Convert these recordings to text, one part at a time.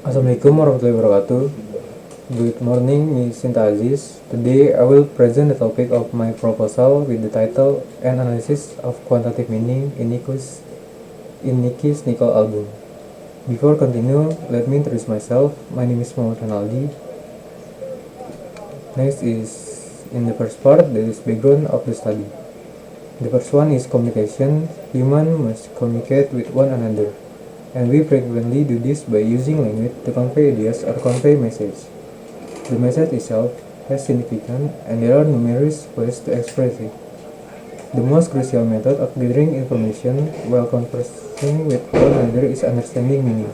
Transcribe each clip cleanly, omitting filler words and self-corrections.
Assalamualaikum warahmatullahi wabarakatuh. Good morning, Ms. Sinta Aziz. Today I will present the topic of my proposal with the title An Analysis of Quantitative Meaning in Niki's Nicole album. Before continue, let me introduce myself. My name is Muhammad Rinaldi. Next is in the first part, there is background of the study. The first one is communication. Humans must communicate with one another, and we frequently do this by using language to convey ideas or convey message. The message itself has significance, and there are numerous ways to express it. The most crucial method of gathering information while conversing with one another is understanding meaning.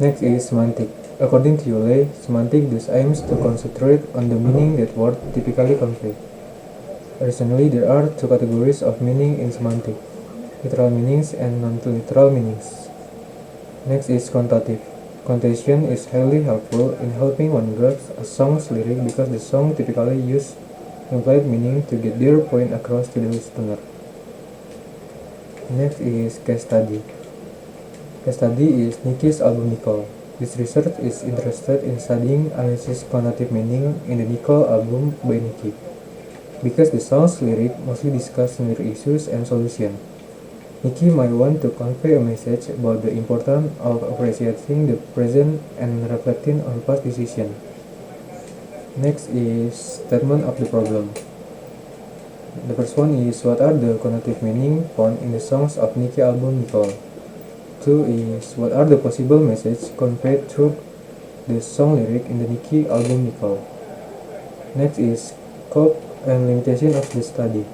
Next is semantic. According to Yole, semantic thus aims to concentrate on the meaning that words typically convey. Additionally, there are two categories of meaning in semantic: literal meanings and non-literal meanings. Next is connotative. Connotation is highly helpful in helping one grasp a song's lyric because the song typically uses implied meaning to get their point across to the listener. Next is case study. Case study is Niki's album Nicole. This research is interested in studying analysis connotative meaning in the Nicole album by Niki, because the song's lyric mostly discuss similar issues and solutions. Niki might want to convey a message about the importance of appreciating the present and reflecting on past decisions. Next is statement of the problem. The first one is what are the connotative meaning found in the songs of Niki album Nicole. 2 is what are the possible messages conveyed through the song lyric in the Niki album Nicole. Next is scope and limitation of the study.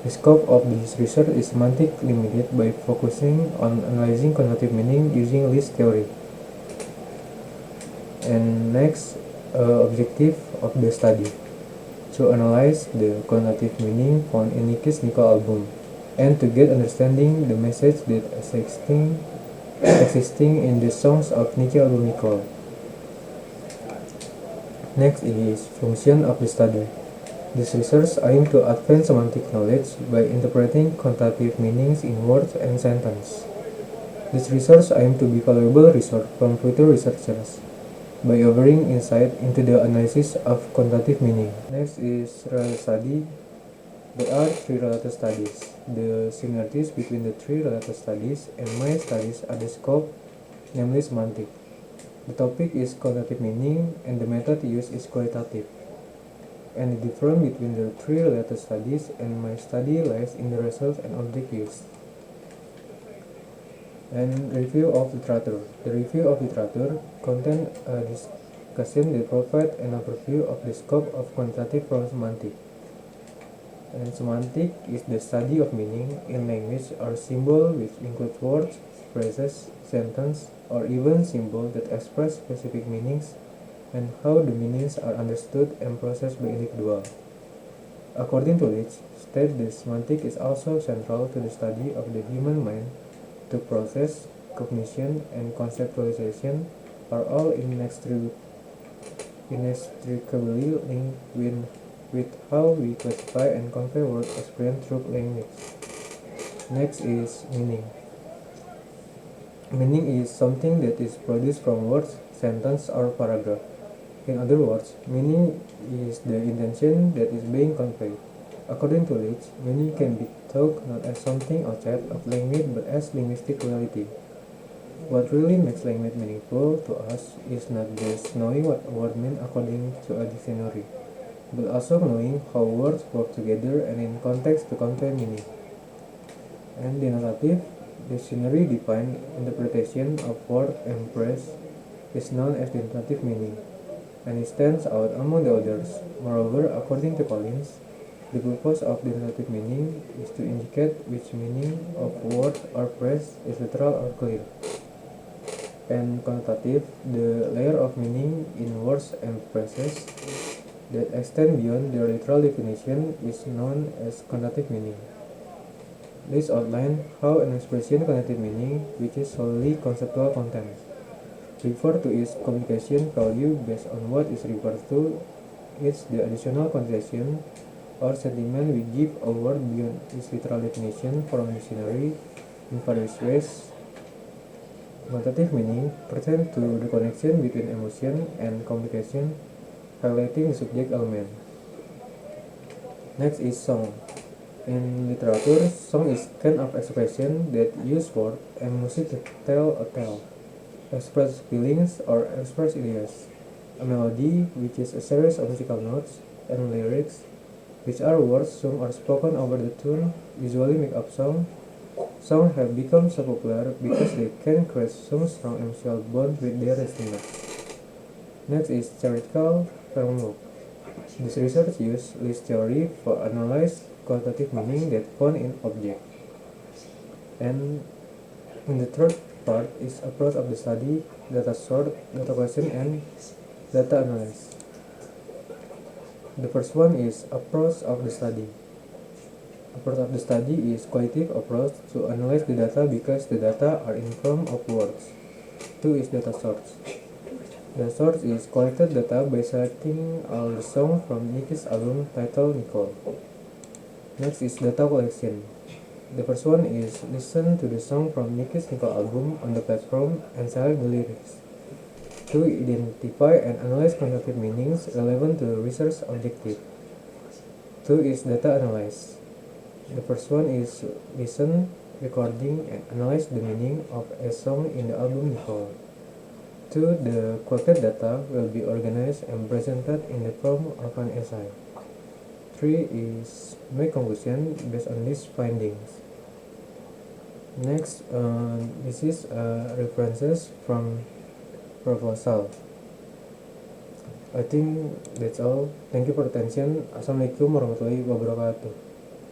The scope of this research is semantic limited by focusing on analyzing connotative meaning using list theory. And next, objective of the study: to analyze the connotative meaning found in Niki's Nicole album, and to get understanding the message that existing in the songs of Niki album Nicole. Next is function of the study. This research aims to advance semantic knowledge by interpreting connotative meanings in words and sentences. This research aims to be valuable resource from future researchers by offering insight into the analysis of connotative meaning. Next is related study. There are three related studies. The similarities between the three related studies and my studies are the scope, namely semantic. The topic is connotative meaning and the method used is qualitative. And the difference between the three related studies and my study lies in the results and object used. And review of literature. The review of literature contains a discussion that provides an overview of the scope of quantitative from semantic. And semantic is the study of meaning in language or symbol which includes words, phrases, sentences, or even symbols that express specific meanings and how the meanings are understood and processed by individuals. According to Leach, state that semantic is also central to the study of the human mind. To process, cognition, and conceptualization are all inextricably linked with how we classify and convey word experience through language. Next is meaning. Meaning is something that is produced from words, sentence, or paragraph. In other words, meaning is the intention that is being conveyed. According to Leach, meaning can be thought not as something outside of language but as linguistic reality. What really makes language meaningful to us is not just knowing what a word means according to a dictionary, but also knowing how words work together and in context to convey meaning. And denotative dictionary define interpretation of word and phrase is known as denotative meaning, and it stands out among the others. Moreover, according to Collins, the purpose of denotative meaning is to indicate which meaning of word or phrase is literal or clear. And connotative, the layer of meaning in words and phrases that extend beyond their literal definition is known as connotative meaning. This outlines how an expression connotative meaning, which is solely conceptual content, refer to its communication value based on what is referred to is the additional connotation or sentiment we give a word beyond its literal definition from dictionary in various ways. Quantitative meaning pertains to the connection between emotion and communication, highlighting the subject element. Next is song. In literature, song is kind of expression that use word and music to tell a tale, express feelings, or express ideas. A melody, which is a series of musical notes, and lyrics, which are words sung or spoken over the tune, usually make up song. Songs have become so popular because they can create some strong emotional bond with their listeners. Next is theoretical framework. This research uses list theory for analyze quantitative meaning that found in object. And in the third part is approach of the study, data sort, data question, and data analysis. The first one is approach of the study. Approach of the study is qualitative approach to analyze the data because the data are in form of words. Two is data source. The source is collected data by selecting all the songs from Nicki's album titled Nicole. Next is data collection. The first one is listen to the song from Nicki's Nicole album on the platform and select the lyrics. Two, identify and analyze quantitative meanings relevant to the research objective. Two is data analyze. The first one is listen, recording, and analyze the meaning of a song in the album Nicole. Two, the collected data will be organized and presented in the form of an essay. Three is make conclusion based on these findings. Next, this is references from proposal. I think that's all. Thank you for attention. Assalamualaikum warahmatullahi wabarakatuh.